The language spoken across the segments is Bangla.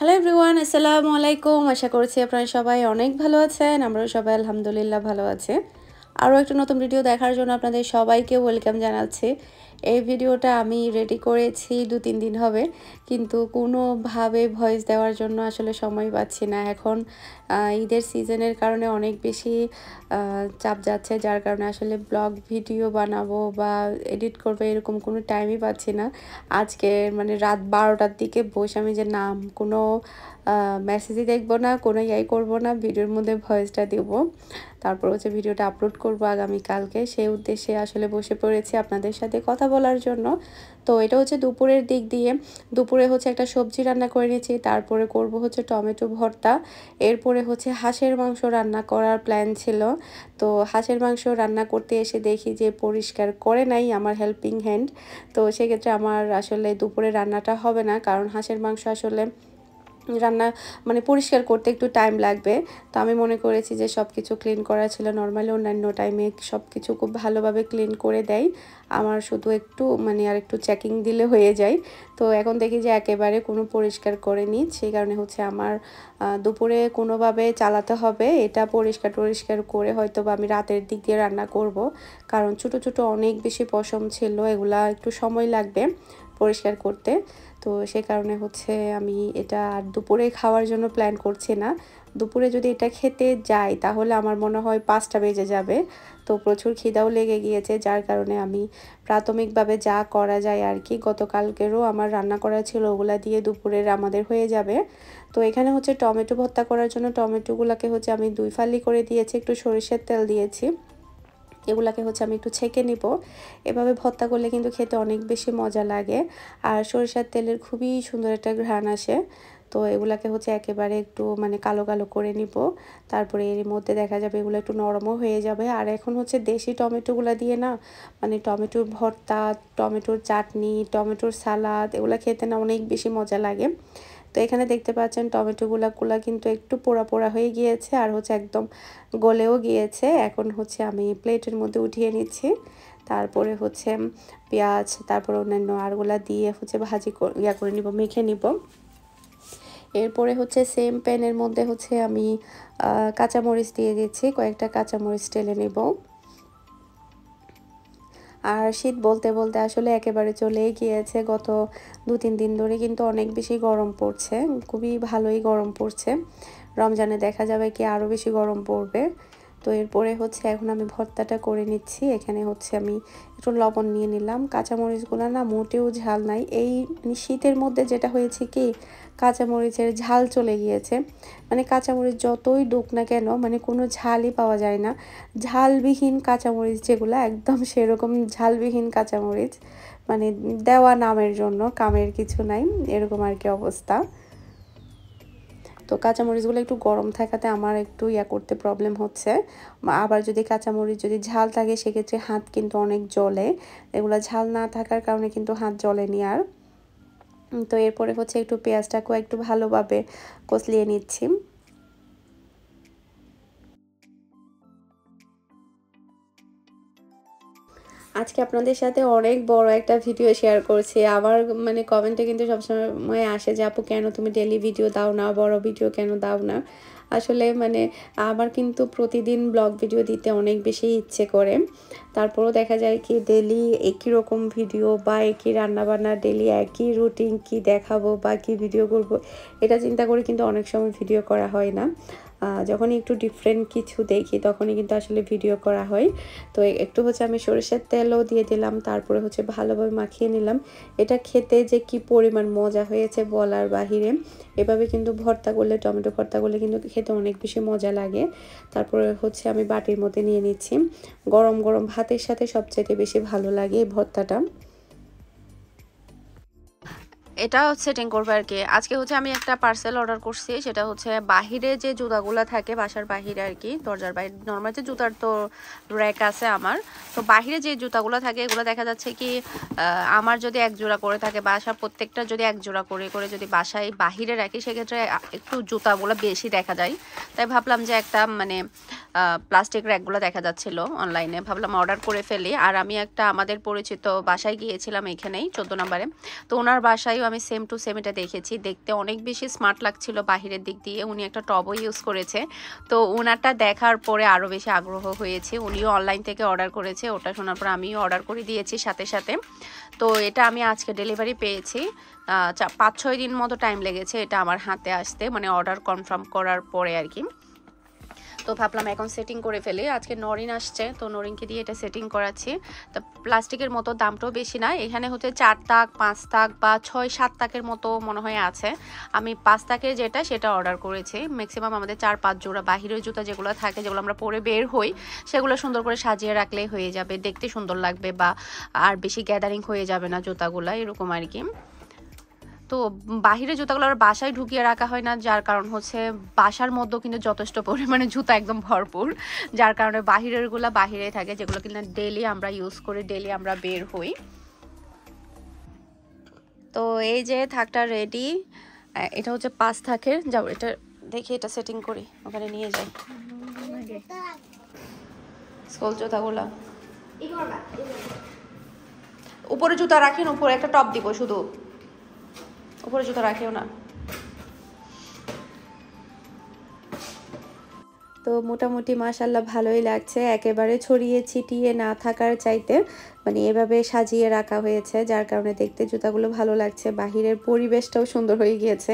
হ্যালো এভরিওয়ান, আসসালামু আলাইকুম। আশা করছি আপনারা সবাই অনেক ভালো আছেন। আমরাও সবাই আলহামদুলিল্লাহ ভালো আছি। আরও একটা নতুন ভিডিও দেখার জন্য আপনাদের সবাইকে ওয়েলকাম জানাচ্ছি। এই ভিডিওটা আমি রেডি করেছি 2-3 দিন হবে, কিন্তু কোনোভাবে ভয়েস দেওয়ার জন্য আসলে সময় পাচ্ছি না। এখন ঈদের সিজনের কারণে অনেক বেশি চাপ যাচ্ছে, যার কারণে আসলে ব্লগ ভিডিও বানাবো বা এডিট করবো এরকম কোনো টাইমই পাচ্ছি না। আজকে মানে রাত 12টার দিকে বসে আমি যে কোনো মেসেজই দেখবো না, কোনো ইয়াই করবো না, ভিডিওর মধ্যে ভয়েসটা দেবো, তারপর হচ্ছে ভিডিওটা আপলোড করবো আগামীকালকে। সেই উদ্দেশ্যে আসলে বসে পড়েছি আপনাদের সাথে কথা বলার জন্য। তো এটা হচ্ছে দুপুরের দিক দিয়ে। দুপুরে হচ্ছে একটা সবজি রান্না করে নিয়েছি, তারপরে করব হচ্ছে টমেটো ভর্তা, এরপরে হচ্ছে হাঁসের মাংস রান্না করার প্ল্যান ছিল। তো হাঁসের মাংস রান্না করতে এসে দেখি যে পরিষ্কার করে নাই আমার হেল্পিং হ্যান্ড। তো সেক্ষেত্রে আমার আসলে দুপুরে রান্নাটা হবে না, কারণ হাঁসের মাংস আসলে রান্না মানে পরিষ্কার করতে একটু টাইম লাগবে। তো আমি মনে করেছি যে সব কিছু ক্লিন করা ছিল, নর্মালি অন্যান্য টাইমে সব কিছু খুব ভালোভাবে ক্লিন করে দেয়, আমার শুধু একটু মানে আর একটু চেকিং দিলে হয়ে যায়। তো এখন দেখি যে একেবারে কোনো পরিষ্কার করেনি, সেই কারণে হচ্ছে আমার দুপুরে কোনোভাবে চালাতে হবে। এটা পরিষ্কার টরিষ্কার করে হয়তো বা আমি রাতের দিক দিয়ে রান্না করব, কারণ ছোট ছোট অনেক বেশি পশম ছিল, এগুলা একটু সময় লাগবে পরিষ্কার করতে। তো সে কারণে হচ্ছে আমি এটা আর দুপুরে খাওয়ার জন্য প্ল্যান করছি না। দুপুরে যদি এটা খেতে যাই তাহলে আমার মনে হয় 5টা বেজে যাবে। তো প্রচুর খিদাও লেগে গিয়েছে, যার কারণে আমি প্রাথমিকভাবে যা করা যায় আর কি, গতকালকেরও আমার রান্না করা ছিল, ওগুলা দিয়ে দুপুরের আমাদের হয়ে যাবে। তো এখানে হচ্ছে টমেটো ভর্তা করার জন্য টমেটোগুলোকে হচ্ছে আমি 2 ফালি করে দিয়েছি, একটু সরিষার তেল দিয়েছি, এগুলাকে হচ্ছে আমি একটু ছেঁকে নিব। এভাবে ভর্তা করলে কিন্তু খেতে অনেক বেশি মজা লাগে, আর সরিষার তেলের খুবই সুন্দর একটা ঘ্রাণ আসে। তো এগুলাকে হচ্ছে একেবারে একটু মানে কালো কালো করে নিব, তারপরে এর মধ্যে দেখা যাবে এগুলো একটু নরমও হয়ে যাবে। আর এখন হচ্ছে দেশি টমেটোগুলো দিয়ে না মানে টমেটোর ভর্তা, টমেটোর চাটনি, টমেটোর সালাদ এগুলো খেতে না অনেক বেশি মজা লাগে। তো এখানে দেখতে পাচ্ছেন টমেটোগুলা কিন্তু একটু পোড়া পোড়া হয়ে গিয়েছে, আর হচ্ছে একদম গলেও গিয়েছে। এখন হচ্ছে আমি প্লেটের মধ্যে উঠিয়ে নিচ্ছি, তারপরে হচ্ছে পেঁয়াজ, তারপর অন্যান্য আরগুলা দিয়ে হচ্ছে ভাজি করে নিব, মেখে নিব। এরপরে হচ্ছে সেম প্যানের মধ্যে হচ্ছে আমি কাঁচামরিচ দিয়ে দিচ্ছি, কয়েকটা কাঁচামরিচ টেলে নেব। আর শীত বলতে বলতে আসলে একেবারে চলেই গিয়েছে, গত 2-3 দিন ধরে কিন্তু অনেক বেশি গরম পড়ছে, খুবই ভালোই গরম পড়ছে। রমজানে দেখা যাবে কি আরও বেশি গরম পড়বে। তো এরপরে হচ্ছে এখন আমি ভর্তাটা করে নিচ্ছি। এখানে হচ্ছে আমি একটু লবণ নিয়ে নিলাম। কাঁচামরিচগুলো না মোটেও ঝাল নাই, এই শীতের মধ্যে যেটা হয়েছে কি কাঁচামরিচের ঝাল চলে গিয়েছে, মানে কাঁচামরিচ যতই ডুক না কেন মানে কোনো ঝালই পাওয়া যায় না। ঝালবিহীন কাঁচামরিচ যেগুলো একদম সেরকম ঝালবিহীন কাঁচামরিচ, মানে দেওয়া নামের জন্য, কামের কিছু নাই, এরকম আর কি অবস্থা। তো কাঁচামরিচগুলো একটু গরম থাকাতে আমার একটু করতে প্রবলেম হচ্ছে। আবার যদি কাঁচামরিচ যদি ঝাল থাকে সেক্ষেত্রে হাত কিন্তু অনেক জ্বলে, এগুলো ঝাল না থাকার কারণে কিন্তু হাত জ্বলেনি আর। তো এরপরে হচ্ছে একটু পেঁয়াজটাকেও একটু ভালোভাবে কষলিয়ে নিচ্ছি। আজকে আপনাদের সাথে অনেক বড় একটা ভিডিও শেয়ার করছি। আমার মানে কমেন্টে কিন্তু সবসময় আসে যে আপু কেন তুমি ডেলি ভিডিও দাও না, বড় ভিডিও কেন দাও না। আসলে মানে আমার কিন্তু প্রতিদিন ব্লগ ভিডিও দিতে অনেক বেশি ইচ্ছে করে, তারপরও দেখা যায় কি ডেলি একই রকম ভিডিও বা একই রান্নাবান্না, ডেলি একই রুটিন কি দেখাবো বা কি ভিডিও করব, এটা চিন্তা করে কিন্তু অনেক সময় ভিডিও করা হয় না। যখনই একটু ডিফারেন্ট কিছু দেখি তখনই কিন্তু আসলে ভিডিও করা হয়। তো একটু হচ্ছে আমি সরিষার তেলও দিয়ে দিলাম, তারপরে হচ্ছে ভালোভাবে মাখিয়ে নিলাম। এটা খেতে যে কি পরিমাণ মজা হয়েছে বলার বাহিরে। এভাবে কিন্তু ভর্তা করলে, টমেটো ভর্তা করলে কিন্তু খেতে অনেক বেশি মজা লাগে। তারপরে হচ্ছে আমি বাটির মধ্যে নিয়ে নিচ্ছি, গরম গরম ভাতের সাথে সবচেয়ে বেশি ভালো লাগে এই ভর্তাটা। এটা সেটিং করবো আর কি। আজকে হচ্ছে আমি একটা পার্সেল অর্ডার করছি, সেটা হচ্ছে বাহিরে যে জুতাগুলো থাকে বাসার বাহিরে আর কি, দরজার বাইরে নর্মাল যে জুতার তো র্যাক আছে আমার, তো বাহিরে যে জুতাগুলো থাকে এগুলো দেখা যাচ্ছে কি আমার যদি এক জোড়া করে থাকে, বাসার প্রত্যেকটা যদি এক জোড়া করে করে যদি বাসায় বাহিরে রাখি সেক্ষেত্রে একটু জুতাগুলো বেশি দেখা যায়। তাই ভাবলাম যে একটা মানে প্লাস্টিক র্যাকগুলো দেখা যাচ্ছিল অনলাইনে, ভাবলাম অর্ডার করে ফেলি। আর আমি একটা আমাদের পরিচিত বাসায় গিয়েছিলাম এখানেই 14 নম্বরে, তো ওনার বাসায়ও আমি সেম টু সেম এটা দেখেছি, দেখতে অনেক বেশি স্মার্ট লাগছিল বাহিরের দিক দিয়ে। উনি একটা টবও ইউজ করেছে, তো ওনারটা দেখার পরে আরও বেশি আগ্রহ হয়েছে। উনিও অনলাইন থেকে অর্ডার করেছে, ওটা শোনার পর আমিও অর্ডার করে দিয়েছি সাথে সাথে। তো এটা আমি আজকে ডেলিভারি পেয়েছি, 5-6 দিন মতো টাইম লেগেছে এটা আমার হাতে আসতে, মানে অর্ডার কনফার্ম করার পরে আর কি। তো ভাবলাম এখন সেটিং করে ফেলি। আজকে নরিন আসছে, তো নরিনকে দিয়ে এটা সেটিং করাচ্ছি। তো প্লাস্টিকের মতো দামটাও বেশি না, এখানে হচ্ছে 4 তাক 5 তাক বা 6-7 তাকের মতো মনে হয় আছে। আমি 5 তাকের যেটা সেটা অর্ডার করেছি। ম্যাক্সিমাম আমাদের 4-5 জোড়া বাহিরের জুতা যেগুলো থাকে, যেগুলো আমরা পরে বের হই, সেগুলো সুন্দর করে সাজিয়ে রাখলেই হয়ে যাবে, দেখতে সুন্দর লাগবে, বা আর বেশি গ্যাদারিং হয়ে যাবে না জুতাগুলো, এরকম আর কি। তো বাহিরে জুতাগুলো আর বাসায় ঢুকিয়ে রাখা হয় না, যার কারণ হচ্ছে বাসার মধ্যেও কিন্তু যথেষ্ট পরিমাণে জুতা একদম ভরপুর, যার কারণে বাহিরেরগুলো বাহিরে থাকে, যেগুলো কিন্তু ডেলি আমরা ইউজ করি, ডেলি আমরা বের হই। তো এই যে থাকটা রেডি, এটা হচ্ছে 5 থাকের। যাও এটা দেখি, এটা সেটিং করি, ওখানে নিয়ে যাই স্কুল জুতাগুলা। উপরে জুতা রাখেন, উপরে একটা টপ দিব, শুধু উপরে জুতা রাখিও না। তো মোটামুটি মাশাল্লাহ ভালোই লাগছে, একেবারে ছড়িয়ে ছিটিয়ে না থাকার চাইতে মানে এভাবে সাজিয়ে রাখা হয়েছে, যার কারণে দেখতে জুতাগুলো ভালো লাগছে। বাহিরের পরিবেশটাও সুন্দর হয়ে গিয়েছে।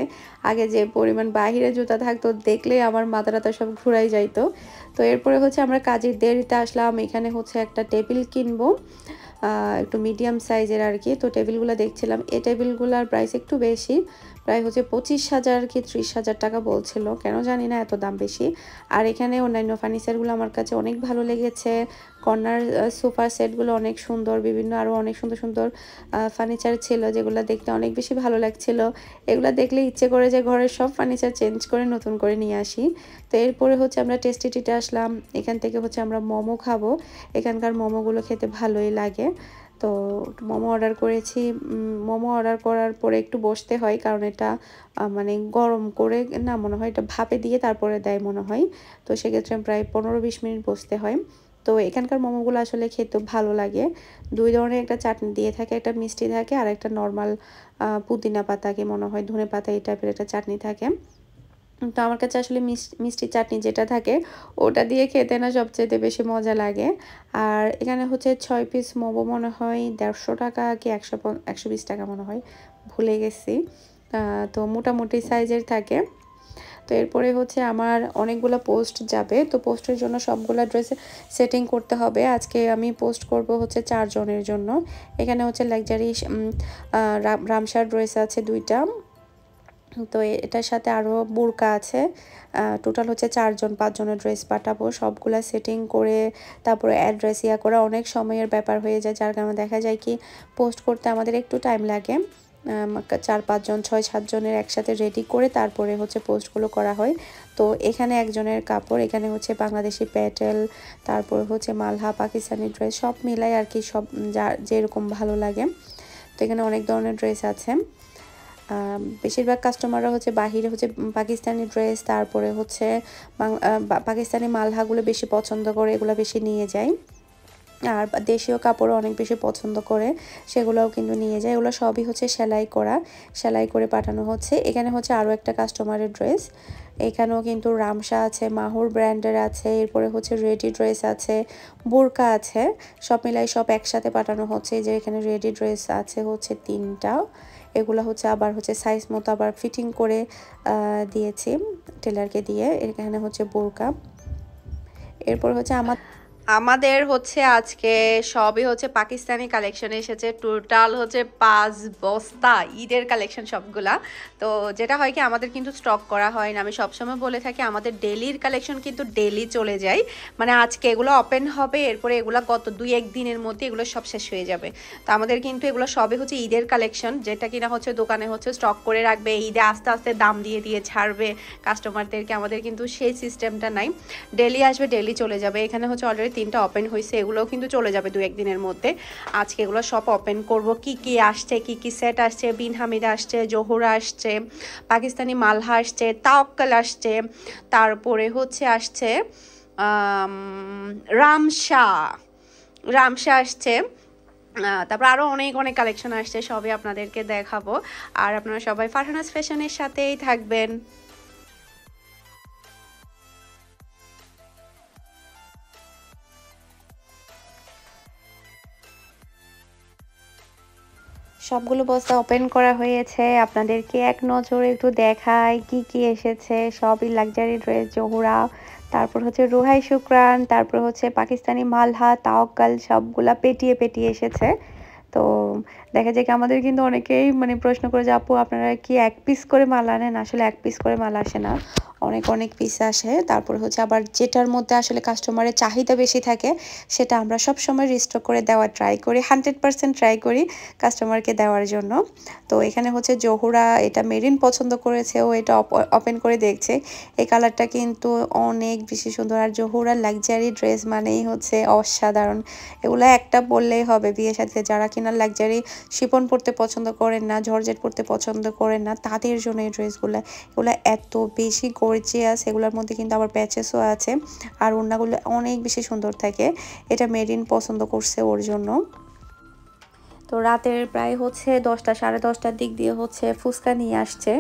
আগে যে পরিমাণ বাহিরে জুতা থাকতো, দেখলেই আমার মাথা সব ঘুরাই যাইতো। তো এরপরে হচ্ছে আমরা কাজের দেরিতে আসলাম, এখানে হচ্ছে একটা টেবিল কিনবো, একটু মিডিয়াম সাইজের আর কি। তো টেবিলগুলো দেখছিলাম, এই টেবিলগুলোর প্রাইস একটু বেশি, প্রায় হচ্ছে 25,000 কি 30,000 টাকা বলছিল, কেন জানি না এত দাম বেশি। আর এখানে অন্যান্য ফার্নিচারগুলো আমার কাছে অনেক ভালো লেগেছে। কর্নার সোফা সেটগুলো অনেক সুন্দর, বিভিন্ন আরও অনেক সুন্দর সুন্দর ফার্নিচার ছিল, যেগুলো দেখতে অনেক বেশি ভালো লাগছিল। এগুলো দেখলে ইচ্ছে করে যে ঘরের সব ফার্নিচার চেঞ্জ করে নতুন করে নিয়ে আসি। তো এরপরে হচ্ছে আমরা টেস্টি টিতে আসলাম, এখান থেকে হচ্ছে আমরা মোমো খাবো। এখানকার মোমোগুলো খেতে ভালোই লাগে। তো মোমো অর্ডার করেছি। মোমো অর্ডার করার পরে একটু বসতে হয়, কারণ এটা মানে গরম করে না, মনে হয় এটা ভাপে দিয়ে তারপরে দেয় মনে হয়। তো সেক্ষেত্রে প্রায় 15-20 মিনিট বসতে হয়। তো এখানকার মোমোগুলো আসলে খেতে ভালো লাগে। 2 ধরনের একটা চাটনি দিয়ে থাকে, একটা মিষ্টি থাকে আর একটা নর্মাল পুদিনা পাতা কি মনে হয় ধনে পাতা এই টাইপের একটা চাটনি থাকে। তো আমার কাছে আসলে মিষ্টি চাটনি যেটা থাকে ওটা দিয়ে খেতে না সবচেয়ে বেশি মজা লাগে। আর এখানে হচ্ছে 6 পিস মোমো মনে হয় 150 টাকা কি 120 টাকা মনে হয়, ভুলে গেছি। তো মোটামুটি সাইজের থাকে। তো এরপরে হচ্ছে আমার অনেকগুলো পোস্ট যাবে, তো পোস্টের জন্য সবগুলো ড্রেস সেটিং করতে হবে। আজকে আমি পোস্ট করব হচ্ছে 4 জনের জন্য। এখানে হচ্ছে লাক্সারি রামসার ড্রেস আছে 2টা, তো এটার সাথে আরও বোরকা আছে। টোটাল হচ্ছে 4-5 জনের ড্রেস পাঠাবো, সবগুলা সেটিং করে তারপরে অ্যাড্রেস করা অনেক সময়ের ব্যাপার হয়ে যায়, যার কারণে দেখা যায় কি পোস্ট করতে আমাদের একটু টাইম লাগে। 4-5 জন 6-7 জনের একসাথে রেডি করে তারপরে হচ্ছে পোস্টগুলো করা হয়। তো এখানে একজনের কাপড়, এখানে হচ্ছে বাংলাদেশি প্যাটেল, তারপর হচ্ছে মালহা পাকিস্তানি ড্রেস, সব মিলাই আর কি, সব যার যেরকম ভালো লাগে। তো এখানে অনেক ধরনের ড্রেস আছে। বেশিরভাগ কাস্টমাররা হচ্ছে বাহিরে হচ্ছে পাকিস্তানি ড্রেস, তারপরে হচ্ছে পাকিস্তানি মালহাগুলো বেশি পছন্দ করে, এগুলো বেশি নিয়ে যায়। আর দেশীয় কাপড়ও অনেক বেশি পছন্দ করে, সেগুলোও কিন্তু নিয়ে যায়। এগুলো সবই হচ্ছে সেলাই করে পাঠানো হচ্ছে। এখানে হচ্ছে আরও একটা কাস্টমারের ড্রেস, এখানেও কিন্তু রামসা আছে, মাহুর ব্র্যান্ডের আছে, এরপরে হচ্ছে রেডি ড্রেস আছে, বোরকা আছে, সব মিলাই সব একসাথে পাঠানো হচ্ছে। যে এখানে রেডি ড্রেস আছে হচ্ছে 3টা, এগুলো হচ্ছে আবার হচ্ছে সাইজ মতো আবার ফিটিং করে দিয়েছি টেলারকে দিয়ে। এখানে হচ্ছে বোরকা। এরপর হচ্ছে আমাদের হচ্ছে আজকে সবই হচ্ছে পাকিস্তানি কালেকশন এসেছে, টোটাল হচ্ছে 5 বস্তা ঈদের কালেকশন সবগুলা। তো যেটা হয় কি আমাদের কিন্তু স্টক করা হয় না, আমি সবসময় বলে থাকি আমাদের ডেলির কালেকশন কিন্তু ডেলি চলে যায়, মানে আজকে এগুলো ওপেন হবে, এরপরে এগুলো গত 2-1 দিনের মধ্যে এগুলো সব শেষ হয়ে যাবে। তো আমাদের কিন্তু এগুলো সবই হচ্ছে ঈদের কালেকশন, যেটা কিনা হচ্ছে দোকানে হচ্ছে স্টক করে রাখবে, ঈদে আস্তে আস্তে দাম দিয়ে দিয়ে ছাড়বে কাস্টমারদেরকে। আমাদের কিন্তু সেই সিস্টেমটা নাই, ডেলি আসবে ডেলি চলে যাবে। এখানে হচ্ছে অলরেডি 3টা ওপেন হয়েছে, এগুলোও কিন্তু চলে যাবে 2-1 দিনের মধ্যে। আজকে এগুলো সব ওপেন করব। কি কি আসছে, কি কি সেট আসছে, বিন হামিদা আসছে, জোহরা আসছে, পাকিস্তানি মালহা আসছে, তাওয়াক্কাল আসছে, তারপরে হচ্ছে আসছে রামসা আসছে, তারপর আরও অনেক অনেক কালেকশন আসছে, সবই আপনাদেরকে দেখাবো। আর আপনারা সবাই ফারহানাস ফ্যাশনের সাথেই থাকবেন। সবগুলো বস্তা ওপেন করা হয়েছে, আপনাদেরকে এক নজরে একটু দেখায় কি কি এসেছে। সবই লাক্সারি ড্রেস, জোহরা, তারপর হচ্ছে রুহাই শুক্রান, তারপর হচ্ছে পাকিস্তানি মালহা, তাওয়াক্কাল, সবগুলা পেটিয়ে পেটিয়ে এসেছে। তো দেখা যায় কি আমাদের কিন্তু অনেকেই মানে প্রশ্ন করে যে আপু আপনারা কি এক পিস করে মাল আনেন? আসলে এক পিস করে মাল আসে না, অনেক অনেক পিস আসে। তারপর হচ্ছে আবার যেটার মধ্যে আসলে কাস্টমারের চাহিদা বেশি থাকে সেটা আমরা সব সময় রিস্টক করে দেওয়ার ট্রাই করি, 100% ট্রাই করি কাস্টমারকে দেওয়ার জন্য। তো এখানে হচ্ছে জহুরা এটা মেরিন পছন্দ করেছে, ও এটা ওপেন করে দেখছে। এই কালারটা কিন্তু অনেক বেশি সুন্দর। আর জহুরা লাক্সারি ড্রেস মানেই হচ্ছে অসাধারণ। এগুলো একটা বললেই হবে, বিয়ে সাথে যারা কিনা লাক্সারি শিফন পরতে পছন্দ করেন না, জর্জেট পরতে পছন্দ করেন না, তাদের জন্য এই ড্রেসগুলো। এগুলো এত বেশি গর্জিয়াস, এগুলোর মধ্যে কিন্তু আবার প্যাচেসও আছে। আর ওড়নাগুলো অনেক বেশি সুন্দর থাকে। এটা মেরিন পছন্দ করছে ওর জন্য। তো রাতের প্রায় হচ্ছে 10টা, 10:30টার দিক দিয়ে হচ্ছে ফুচকা নিয়ে আসছে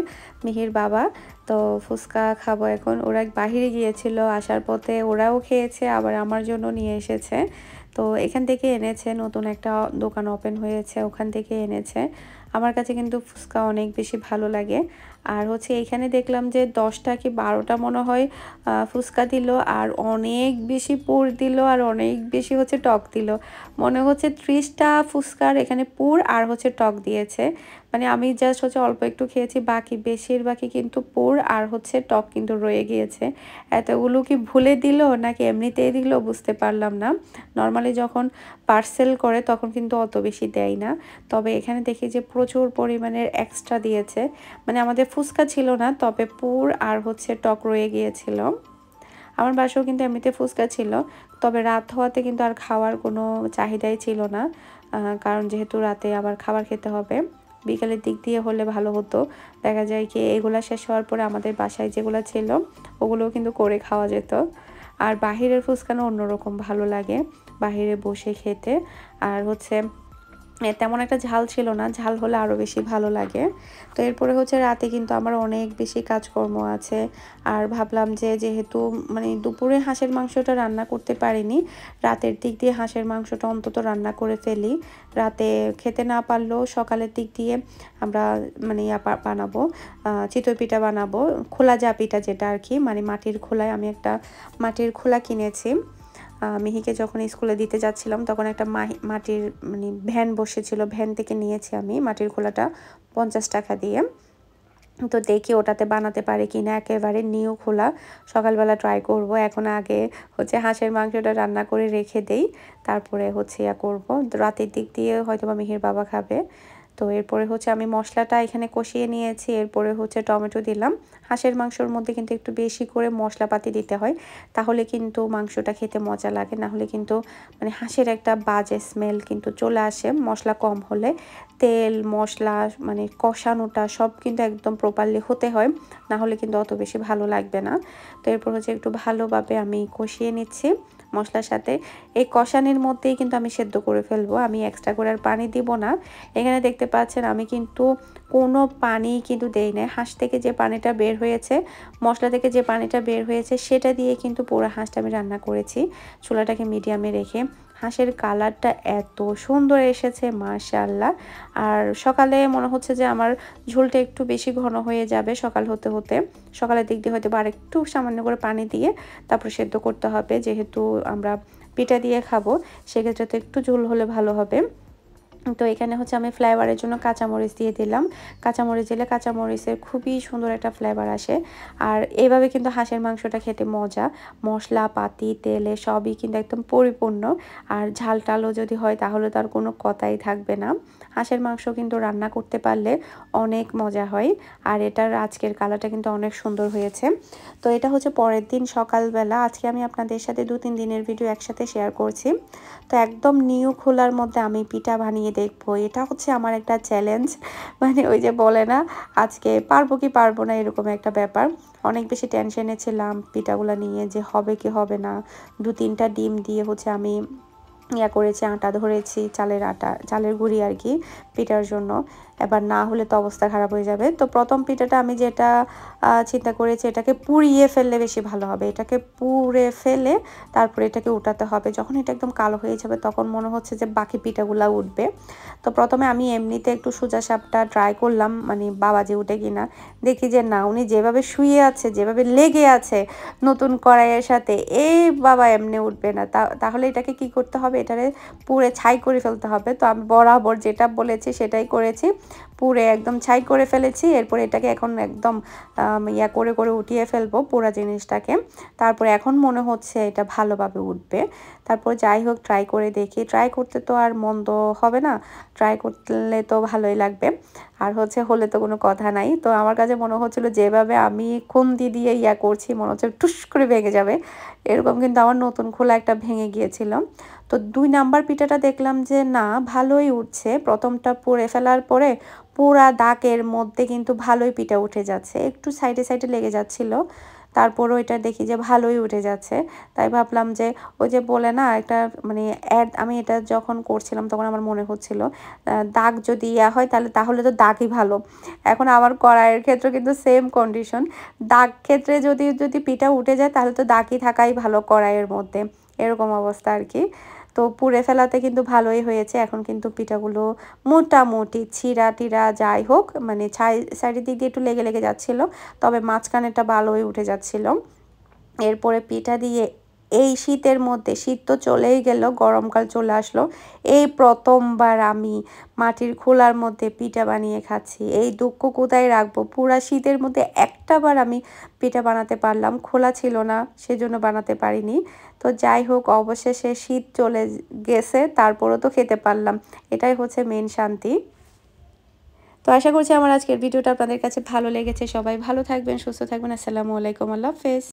মিহির বাবা। তো ফুচকা খাবো এখন। ওরা বাহিরে গিয়েছিল, আসার পথে ওরাও খেয়েছে, আবার আমার জন্য নিয়ে এসেছে। তো এখান থেকে এনেছে, নতুন একটা দোকান ওপেন হয়েছে, ওখান থেকে এনেছে। আমার কাছে কিন্তু ফুচকা অনেক বেশি ভালো লাগে। আর হচ্ছে এইখানে দেখলাম যে 10টা কি 12টা মনে হয় ফুচকা দিল, আর অনেক বেশি পুর দিল, আর অনেক বেশি হচ্ছে টক দিল। মনে হচ্ছে 30টা ফুচকার এখানে পুর আর হচ্ছে টক দিয়েছে। মানে আমি জাস্ট হচ্ছে অল্প একটু খেয়েছি, বাকি বেশিরভাগই কিন্তু পুর আর হচ্ছে টক কিন্তু রয়ে গিয়েছে। এতগুলো কি ভুলে দিল নাকি এমনিতেই দিল বুঝতে পারলাম না। নর্মালি যখন পার্সেল করে তখন কিন্তু অত বেশি দেয় না, তবে এখানে দেখি যে প্রচুর পরিমাণের এক্সট্রা দিয়েছে। মানে আমাদের ফুচকা ছিল না, তবে পুর আর হচ্ছে টক রয়ে গিয়েছিল। আমার বাসাও কিন্তু এমনিতে ফুচকা ছিল, তবে রাত হওয়াতে কিন্তু আর খাওয়ার কোনো চাহিদাই ছিল না, কারণ যেহেতু রাতে আবার খাবার খেতে হবে। বিকালের দিক দিয়ে হলে ভালো হতো, দেখা যায় কি এগুলা শেষ হওয়ার পরে আমাদের বাসায় যেগুলো ছিল ওগুলোও কিন্তু করে খাওয়া যেত। আর বাহিরের ফুচকানো অন্যরকম ভালো লাগে বাহিরে বসে খেতে। আর হচ্ছে তেমন একটা ঝাল ছিল না, ঝাল হলে আরও বেশি ভালো লাগে। তো এরপরে হচ্ছে রাতে কিন্তু আমার অনেক বেশি কাজকর্ম আছে। আর ভাবলাম যে যেহেতু মানে দুপুরে হাঁসের মাংসটা রান্না করতে পারিনি, রাতের দিক দিয়ে হাঁসের মাংসটা অন্তত রান্না করে ফেলি। রাতে খেতে না পারলেও সকালের দিক দিয়ে আমরা মানে বানাবো, চিতই পিঠা বানাবো, খোলা যা পিঠা যেটা আর কি, মানে মাটির খোলায়। আমি একটা মাটির খোলা কিনেছি, মিহিকে যখন স্কুলে দিতে যাচ্ছিলাম তখন একটা মাটির মানে ভ্যান বসেছিল, ভ্যান থেকে নিয়েছি আমি মাটির খোলাটা 50 টাকা দিয়ে। তো দেখি ওটাতে বানাতে পারে কিনা, একেবারে নিউ খোলা। সকালবেলা ট্রাই করব। এখন আগে হচ্ছে হাঁসের মাংসটা রান্না করে রেখে দেই, তারপরে হচ্ছে করব। রাতের দিক দিয়ে হয়তো বা মিহির বাবা খাবে। তো এরপরে হচ্ছে আমি মশলাটা এখানে কষিয়ে নিয়েছি, এরপরে হচ্ছে টমেটো দিলাম। হাঁসের মাংসর মধ্যে কিন্তু একটু বেশি করে মশলাপাতি দিতে হয়, তাহলে কিন্তু মাংসটা খেতে মজা লাগে। না হলে কিন্তু মানে হাঁসের একটা বাজে স্মেল কিন্তু চলে আসে মশলা কম হলে। তেল মশলা মানে কষানোটা সব কিন্তু একদম প্রপারলি হতে হয়, না হলে কিন্তু অত বেশি ভালো লাগবে না। তো এরপর হচ্ছে একটু ভালোভাবে আমি কষিয়ে নিচ্ছি মশলার সাথে। এই কষানির মধ্যেই কিন্তু আমি সেদ্ধ করে ফেলবো, আমি এক্সট্রা করে আর পানি দিব না। এখানে দেখতে পাচ্ছেন আমি কিন্তু কোনো পানি কিন্তু দেই না। হাঁস থেকে যে পানিটা বের হয়েছে, মশলা থেকে যে পানিটা বের হয়েছে, সেটা দিয়ে কিন্তু পুরো হাঁসটা আমি রান্না করেছি, চুলাটাকে মিডিয়ামে রেখে। হাঁসের কালারটা এত সুন্দর এসেছে মাশাআল্লাহ। আর সকালে মনে হচ্ছে যে আমার ঝোলটা একটু বেশি ঘন হয়ে যাবে সকাল হতে হতে। সকালের দিক দিয়ে হয়তো বা আরেকটু সামান্য করে পানি দিয়ে তারপর সেদ্ধ করতে হবে, যেহেতু আমরা পিঠা দিয়ে খাবো, সেক্ষেত্রে তো একটু ঝোল হলে ভালো হবে। তো এখানে হচ্ছে আমি ফ্লেভারের জন্য কাঁচামরিচ দিয়ে দিলাম। কাঁচামরিচ দিলে কাঁচামরিচের খুবই সুন্দর একটা ফ্লেভার আসে। আর এইভাবে কিন্তু হাঁসের মাংসটা খেতে মজা, মশলা পাতি তেলে সবই কিন্তু একদম পরিপূর্ণ। আর ঝাল টালও যদি হয় তাহলে তার কোনো কথাই থাকবে না। হাঁসের মাংস কিন্তু রান্না করতে পারলে অনেক মজা হয়। আর এটার আজকের কালারটা কিন্তু অনেক সুন্দর হয়েছে। তো এটা হচ্ছে পরের দিন সকালবেলা। আজকে আমি আপনাদের সাথে 2-3 দিনের ভিডিও একসাথে শেয়ার করছি। তো একদম নিউ খোলার মধ্যে আমি পিঠা বানিয়ে দেখবো, এটা হচ্ছে আমার একটা চ্যালেঞ্জ। মানে ওই যে বলে না আজকে পারবো কি পারবো না, এরকম একটা ব্যাপার। অনেক বেশি টেনশনে ছিলাম পিঠাগুলো নিয়ে, যে হবে কি হবে না। 2-3টা ডিম দিয়ে হচ্ছে আমি ইয়া করেছি, আটা ধরেছি, চালের আটা, চালের গুঁড়ি আর কি পিঠার জন্য। এবার না হলে তো অবস্থা খারাপ হয়ে যাবে। তো প্রথম পিঠাটা আমি যেটা চিন্তা করেছি, এটাকে পুড়িয়ে ফেললে বেশি ভালো হবে। এটাকে পুড়ে ফেলে তারপরে এটাকে উঠাতে হবে। যখন এটা একদম কালো হয়ে যাবে তখন মনে হচ্ছে যে বাকি পিঠাগুলা উঠবে। তো প্রথমে আমি এমনিতে একটু সোজা সাপটা ট্রাই করলাম, মানে বাবা যে উঠে কিনা। দেখি যে না, উনি যেভাবে শুয়ে আছে, যেভাবে লেগে আছে নতুন কড়াইয়ের সাথে, এই বাবা এমনি উঠবে না। তাহলে এটাকে কি করতে হবে, এটারে পুড়ে ছাই করে ফেলতে হবে। তো আমি বরাবর যেটা বলেছি সেটাই করেছি, পুড়ে একদম ছাই করে ফেলেছি। এরপর এটাকে এখন একদম ইয়া করে করে উঠিয়ে ফেলবো পুরা জিনিসটাকে। তারপরে এখন মনে হচ্ছে এটা ভালোভাবে উঠবে। তারপর যাই হোক ট্রাই করে দেখি, ট্রাই করতে তো আর মন্দ হবে না, ট্রাই করলে তো ভালোই লাগবে। আর হচ্ছে হলে তো কোনো কথা নাই। তো আমার কাছে মনে হচ্ছিলো যেভাবে আমি খুন্তি দিয়ে ইয়া করছি মনে হচ্ছে টুস করে ভেঙে যাবে, এরকম কিন্তু আমার নতুন খোলা একটা ভেঙে গিয়েছিল। তো 2 নাম্বার পিঠাটা দেখলাম যে না, ভালোই উঠছে। প্রথমটা পুড়ে ফেলার পরে পুরা দাগের মধ্যে কিন্তু ভালোই পিঠা উঠে যাচ্ছে, একটু সাইডে সাইডে লেগে যাচ্ছিল, তারপরও এটা দেখি যে ভালোই উঠে যাচ্ছে। তাই ভাবলাম যে ওই যে বলে না একটা, মানে আমি এটা যখন করছিলাম তখন আমার মনে হচ্ছিল দাগ যদি ইয়া হয় তাহলে তো দাগই ভালো। এখন আমার কড়াইয়ের ক্ষেত্রে কিন্তু সেম কন্ডিশন, দাগ ক্ষেত্রে যদি পিঠা উঠে যায় তাহলে তো দাগই থাকাই ভালো কড়াইয়ের মধ্যে, এরকম অবস্থা আর কি। তো পুড়ে ফেলাতে কিন্তু ভালোই হয়েছে। এখন কিন্তু পিঠাগুলো মোটামুটি ছিঁড়া টিরা যাই হোক, মানে সাইডের দিক দিয়ে একটু লেগে লেগে যাচ্ছিলো, তবে মাঝখানেরটা ভালোই উঠে যাচ্ছিল। এরপরে পিঠা দিয়ে এই শীতের মধ্যে, শীত তো চলেই গেল, গরমকাল চলে আসলো, এই প্রথমবার আমি মাটির খোলার মধ্যে পিঠা বানিয়ে খাচ্ছি। এই দুঃখ কোথায় রাখবো, পুরা শীতের মধ্যে একটাবার আমি পিঠা বানাতে পারলাম, খোলা ছিল না সেজন্য বানাতে পারিনি। তো যাই হোক অবশেষে শীত চলে গেছে, তারপরও তো খেতে পারলাম, এটাই হচ্ছে মেন শান্তি। তো আশা করছি আমার আজকের ভিডিওটা আপনাদের কাছে ভালো লেগেছে। সবাই ভালো থাকবেন, সুস্থ থাকবেন। আসসালামু আলাইকুম, আল্লাহ হাফেজ।